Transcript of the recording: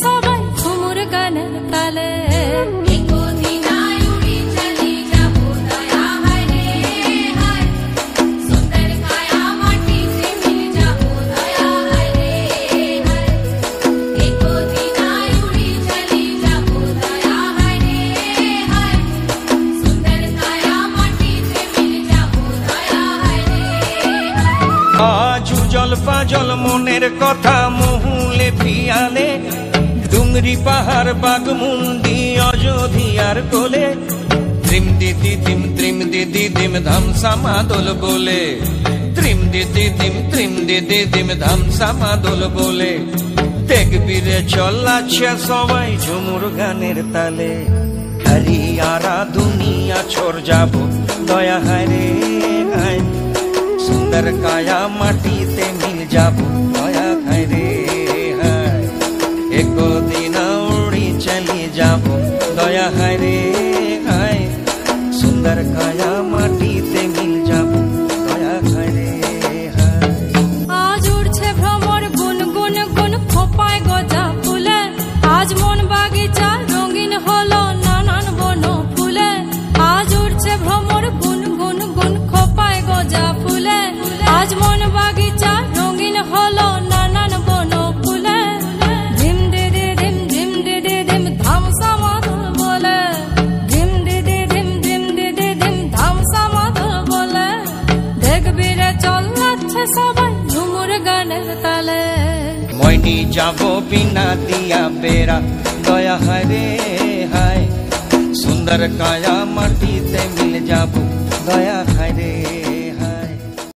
সবাই ঝুমুর গানের তালে। আজ উজল পাজল মনের কথা মহুলে পিয়ালে, ডুংরি পাহাড় বাগমুন্ডি অযোধিয়ার কোলে, ত্রিম দিদি দিম ধামসা মাদল বলে, ত্রিম দিদি দিম ধামসা মাদল বলে, দেখবি রে চলাচ্ছে সবাই ঝুমুর গানের তালে। হরিয়ারা দুনিয়া ছোর যাব দয়া হায় রে হায়, সুন্দর কায়া মাটিতে মিল যাব দয়া হায় রে হায়, একদিন উড়ি চলি যাব দয়া হায় রে হায়, সুন্দর কায়া মাটিতে মিল যাব দয়া হায় রে হায়। আজ উড়ছে ভ্রমর গুন গুন গুন খোপায় গজা ফুলে, আজ মন বাগিচা রঙিন হলো নানান বন ফুলে। আজ উড়ছে ভ্রমর গুন গুন গুন খোপায় গজা ফুলে, আজ মন বাগিচা রঙিন হলো নানান বন ফুলে। ধিম দিদি দিম ধামসা মাদল বলে, ধিম দিদি দিম ধামসা মাদল বলে, দেখবি রে চলাচ্ছে সবাই ঝুমুর গানের তালে। মইনি যাব বিনা দিয়া বেড়া দয়া হায় রে হায়, সুন্দর কায়া মাটিতে মিল যাব দয়া হায় রে।